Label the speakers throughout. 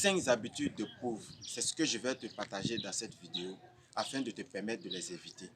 Speaker 1: 5 habitudes de pauvres, c'est ce que je vais te partager dans cette vidéo afin de te permettre de les éviter.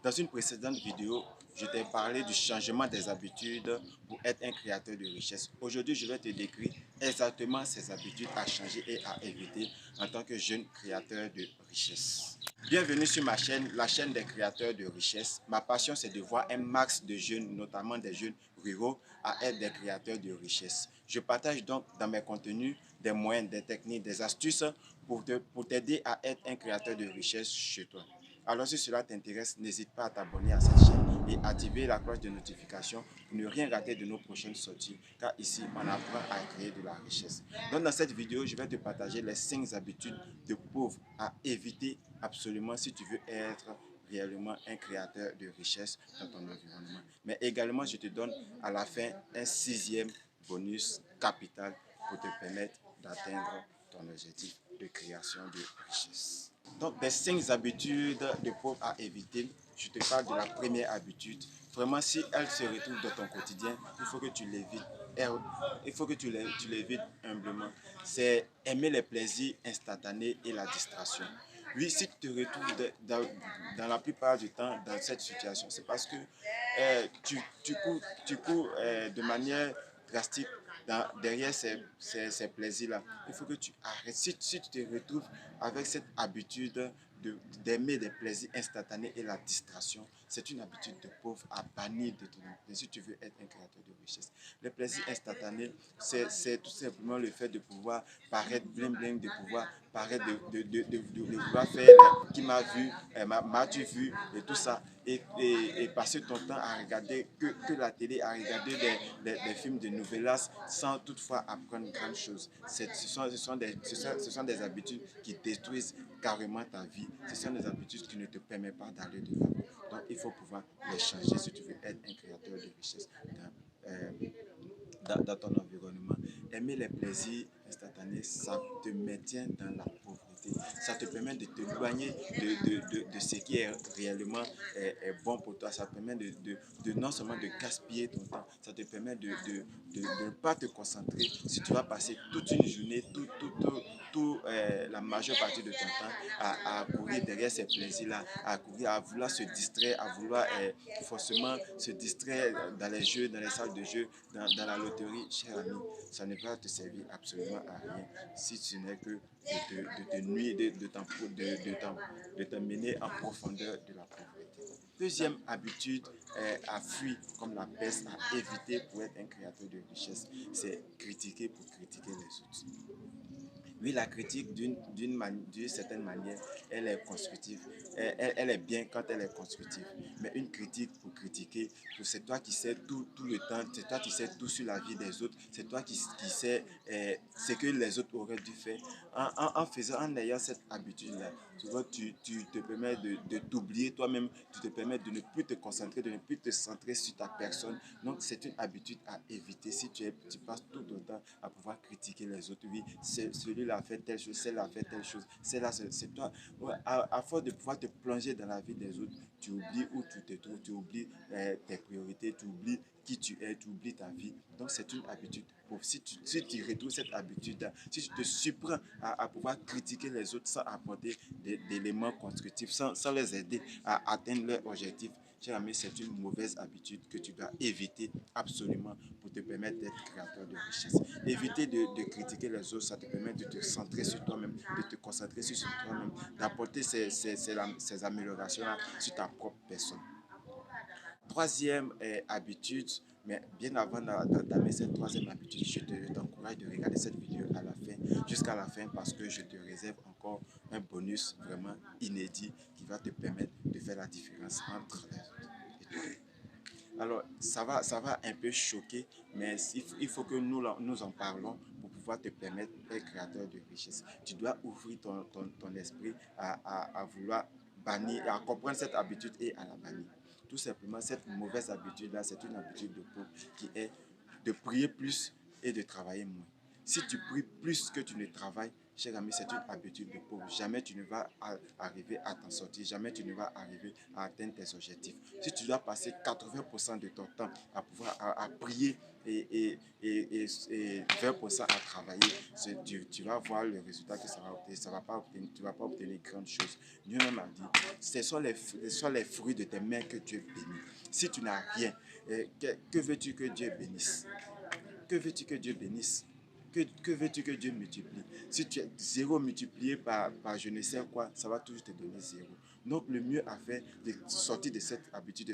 Speaker 1: Dans une précédente vidéo, je t'ai parlé du changement des habitudes pour être un créateur de richesse. Aujourd'hui, je vais te décrire exactement ces habitudes à changer et à éviter en tant que jeune créateur de richesse. Bienvenue sur ma chaîne, la chaîne des créateurs de richesse. Ma passion, c'est de voir un max de jeunes, notamment des jeunes ruraux, à être des créateurs de richesse. Je partage donc dans mes contenus des moyens, des techniques, des astuces pour t'aider à être un créateur de richesse chez toi. Alors si cela t'intéresse, n'hésite pas à t'abonner à cette chaîne et activer la cloche de notification pour ne rien rater de nos prochaines sorties, car ici, on apprend à créer de la richesse. Donc dans cette vidéo, je vais te partager les 5 habitudes de pauvres à éviter absolument si tu veux être réellement un créateur de richesse dans ton environnement. Mais également, je te donne à la fin un 6e bonus capital pour te permettre d'atteindre ton objectif de création de richesse. Donc, des 5 habitudes de pauvres à éviter, je te parle de la première habitude. Vraiment, si elle se retrouve dans ton quotidien, il faut que tu l'évites. Il faut que tu l'évites humblement. C'est aimer les plaisirs instantanés et la distraction. Oui, si tu te retrouves dans la plupart du temps dans cette situation, c'est parce que tu cours de manière drastique derrière ces plaisirs-là. Il faut que tu arrêtes. Si tu te retrouves avec cette habitude d'aimer des plaisirs instantanés et la distraction, c'est une habitude de pauvre à bannir de ton vie si tu veux être un créateur de richesse. Les plaisirs instantanés, c'est tout simplement le fait de pouvoir paraître bling-bling, de pouvoir paraître, de vouloir faire qui m'a vu, m'as-tu vu, et tout ça. Et passer ton temps à regarder que la télé, à regarder des films de novellas sans toutefois apprendre grand chose. Ce sont des habitudes qui détruisent carrément ta vie. Ce sont des habitudes qui ne te permettent pas d'aller de l'avant. Donc il faut pouvoir les changer si tu veux être un créateur de richesse dans ton environnement. Aimer les plaisirs instantanés, ça te maintient dans la pauvreté. Ça te permet de t'éloigner de ce qui est réellement bon pour toi. Ça te permet non seulement de gaspiller ton temps, ça te permet de ne pas te concentrer. Si tu vas passer toute une journée, la majeure partie de ton temps à courir derrière ces plaisirs-là, à courir, à vouloir se distraire, à vouloir forcément se distraire dans les jeux, dans les salles de jeux, dans la loterie, cher ami, ça ne va te servir absolument à rien si ce n'est que de te nuire, de t'amener en profondeur de la pauvreté. Deuxième habitude à fuir comme la peste, à éviter pour être un créateur de richesse, c'est critiquer pour critiquer les autres. Oui, la critique, d'une certaine manière, elle est constructive. Elle est bien quand elle est constructive. Mais une critique pour critiquer, c'est toi qui sais tout le temps, c'est toi qui sais tout sur la vie des autres, c'est toi qui sais ce que les autres auraient dû faire. En ayant cette habitude-là, tu te permets de t'oublier toi-même, tu te permets de ne plus te concentrer, de ne plus te centrer sur ta personne. Donc, c'est une habitude à éviter si tu passes tout ton temps à pouvoir critiquer les autres. Oui, celui-là a fait telle chose, celle-là a fait telle chose, celle-là, c'est toi. Ouais, à force de pouvoir te plonger dans la vie des autres, tu oublies où tu te trouves, tu oublies tes priorités, tu oublies qui tu es, tu oublies ta vie. Donc, c'est une habitude. Si tu retrouves cette habitude, si tu te surprends à pouvoir critiquer les autres sans apporter d'éléments constructifs, sans les aider à atteindre leur objectif, cher ami, c'est une mauvaise habitude que tu dois éviter absolument pour te permettre d'être créateur de richesse. Éviter de critiquer les autres, ça te permet de te centrer sur toi-même, de te concentrer sur toi-même, d'apporter ces améliorations-là sur ta propre personne. Troisième habitude, mais bien avant d'entamer cette troisième habitude, je t'encourage de regarder cette vidéo à la fin, jusqu'à la fin, parce que je te réserve encore un bonus vraiment inédit qui va te permettre de faire la différence entre les autres et toi. Alors, ça va un peu choquer, mais il faut que nous en parlons pour pouvoir te permettre d'être créateur de richesse. Tu dois ouvrir ton esprit à vouloir bannir, à comprendre cette habitude et à la bannir. Tout simplement, cette mauvaise habitude-là, c'est une habitude de pauvre qui est de prier plus et de travailler moins. Si tu pries plus que tu ne travailles, cher ami, c'est une habitude de pauvre. Jamais tu ne vas arriver à t'en sortir. Jamais tu ne vas arriver à atteindre tes objectifs. Si tu dois passer 80% de ton temps à prier et 20% à travailler, tu vas voir le résultat que ça va obtenir. Tu ne vas pas obtenir grande chose. Dieu même a dit, ce sont les fruits de tes mains que Dieu bénit. Si tu n'as rien, que veux-tu que Dieu bénisse? Que veux-tu que Dieu bénisse? Que veux-tu que Dieu multiplie? Si tu es zéro multiplié par je ne sais quoi, ça va toujours te donner zéro. Donc le mieux à faire de sortir de cette habitude, de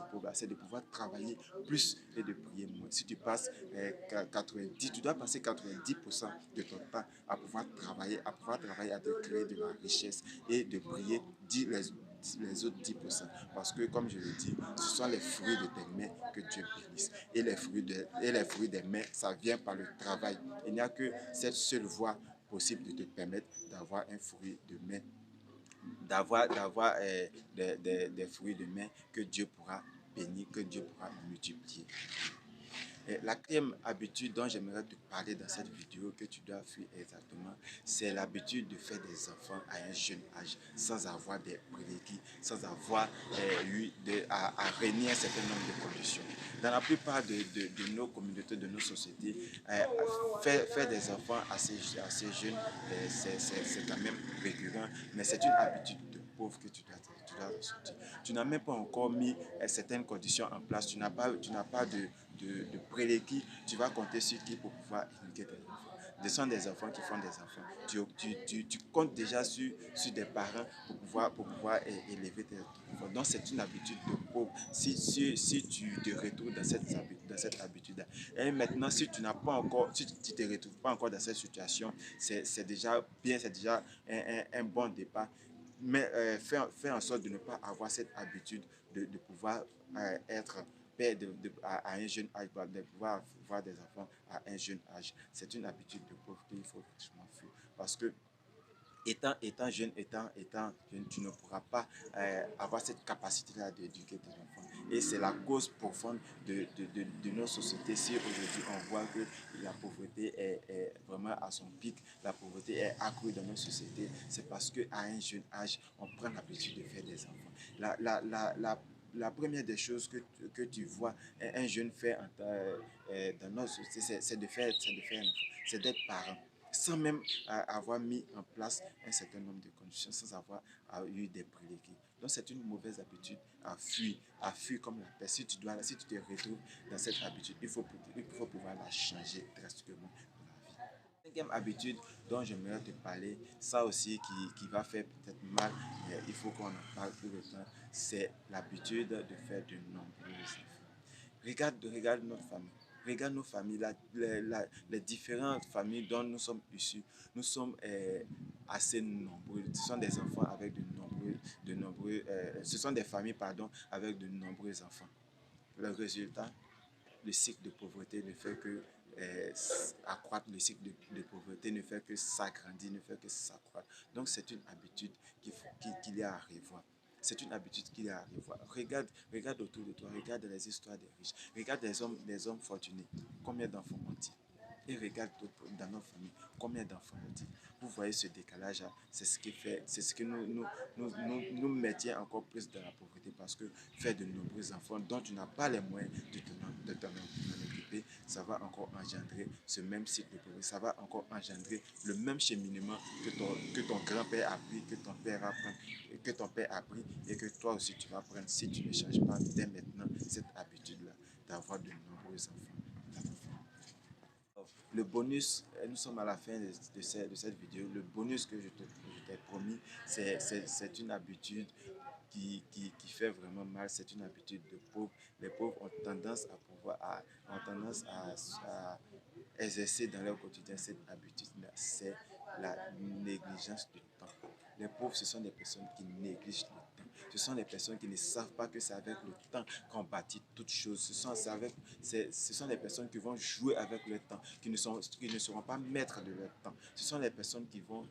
Speaker 1: pauvre, c'est de pouvoir travailler plus et de prier moins. Si tu passes 90, tu dois passer 90% de ton temps à pouvoir travailler, à te créer de la richesse et de prier, dire les autres 10%. Parce que, comme je le dis, ce sont les fruits de tes mains que Dieu bénisse. Et les fruits des mains, ça vient par le travail. Il n'y a que cette seule voie possible de te permettre d'avoir un fruit de main, d'avoir des fruits de main que Dieu pourra bénir, que Dieu pourra multiplier. Et la quatrième habitude dont j'aimerais te parler dans cette vidéo que tu dois fuir exactement, c'est l'habitude de faire des enfants à un jeune âge, sans avoir des prérequis, sans avoir eu à réunir un certain nombre de conditions. Dans la plupart de nos communautés, de nos sociétés, faire des enfants assez jeunes, c'est quand même récurrent, mais c'est une habitude de pauvre que tu dois ressortir. Tu n'as même pas encore mis certaines conditions en place, tu n'as pas de prérequis, tu vas compter sur qui pour pouvoir éduquer tes enfants. Ce sont des enfants qui font des enfants. Tu comptes déjà sur des parents pour pouvoir élever tes enfants. Donc c'est une habitude de pauvre. Si tu te retrouves dans cette habitude-là. Et maintenant, si tu n'as pas encore, si tu te retrouves pas encore dans cette situation, c'est déjà bien, c'est déjà un bon départ. Mais fais en sorte de ne pas avoir cette habitude de pouvoir être père à un jeune âge, de pouvoir avoir des enfants à un jeune âge. C'est une habitude de pauvre qu'il faut effectivement fuir. Parce que étant jeune, tu ne pourras pas avoir cette capacité-là d'éduquer tes enfants. Et c'est la cause profonde de nos sociétés. Si aujourd'hui on voit que la pauvreté est vraiment à son pic, la pauvreté est accrue dans nos sociétés, c'est parce qu'à un jeune âge, on prend l'habitude de faire des enfants. La première des choses que tu vois un jeune faire dans notre société, c'est de faire un enfant, c'est d'être parent sans même avoir mis en place un certain nombre de conditions, sans avoir eu des prérequis. Donc c'est une mauvaise habitude à fuir comme la peste. Si tu te retrouves dans cette habitude, il faut pouvoir la changer drastiquement dans la vie. La cinquième habitude dont j'aimerais te parler, ça aussi qui va faire peut-être mal, mais il faut qu'on en parle tout le temps, c'est l'habitude de faire de nombreux enfants. Regarde notre famille. Regarde nos familles, les différentes familles dont nous sommes issus. Nous sommes assez nombreux. Ce sont des enfants avec ce sont des familles, pardon, avec de nombreux enfants. Le résultat, le cycle de pauvreté ne fait que accroître, le cycle de pauvreté ne fait que s'agrandir, ne fait que s'accroître. Donc c'est une habitude qu'il y a à revoir. C'est une habitude qu'il y a à revoir. Regarde autour de toi, regarde les histoires des riches, regarde les hommes fortunés. Combien d'enfants ont-ils? Et regarde dans nos familles, combien d'enfants ont-ils? Vous voyez ce décalage, c'est ce que nous maintient encore plus dans la pauvreté, parce que faire de nombreux enfants dont tu n'as pas les moyens de t'en occuper, ça va encore engendrer ce même cycle de pauvreté, ça va encore engendrer le même cheminement que ton grand-père a pris, que ton père a pris et que toi aussi tu vas prendre si tu ne changes pas dès maintenant cette habitude-là d'avoir de nombreux enfants. Le bonus, nous sommes à la fin de cette vidéo. Le bonus que je t'ai promis, c'est une habitude qui fait vraiment mal. C'est une habitude de pauvre. Les pauvres ont tendance à exercer dans leur quotidien cette habitude-là. C'est la négligence du temps. Les pauvres, ce sont des personnes qui négligent le temps. Ce sont des personnes qui ne savent pas que c'est avec le temps qu'on bâtit toutes choses. Ce sont des personnes qui vont jouer avec le temps, qui ne seront pas maîtres de leur temps. Ce sont des personnes qui vont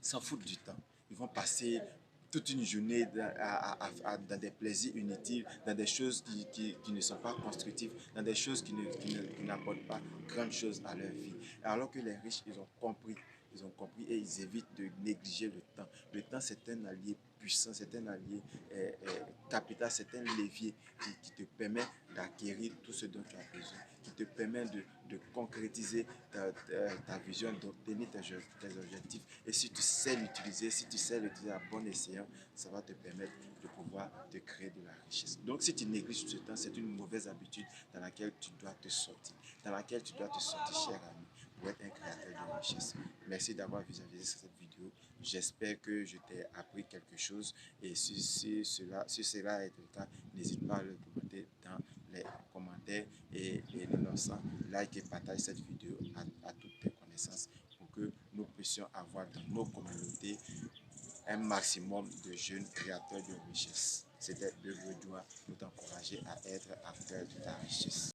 Speaker 1: s'en foutre du temps. Ils vont passer toute une journée dans des plaisirs inutiles, dans des choses qui ne sont pas constructives, dans des choses qui n'apportent pas grande chose à leur vie. Alors que les riches, ils ont compris et ils évitent de négliger le temps. Le temps, c'est un allié puissant, c'est un allié capital, c'est un levier qui te permet d'acquérir tout ce dont tu as besoin, qui te permet de concrétiser ta vision, d'obtenir tes objectifs. Et si tu sais l'utiliser, si tu sais l'utiliser à bon escient, ça va te permettre de pouvoir te créer de la richesse. Donc si tu négliges ce temps, c'est une mauvaise habitude dans laquelle tu dois te sortir, cher ami, pour être un créateur de richesse. Merci d'avoir visualisé cette vidéo. J'espère que je t'ai appris quelque chose. Et si cela est le cas, n'hésite pas à le commenter dans les commentaires et sans like et partage cette vidéo à toutes tes connaissances pour que nous puissions avoir dans nos communautés un maximum de jeunes créateurs de richesse. C'était de joie pour t'encourager à être acteur de ta richesse.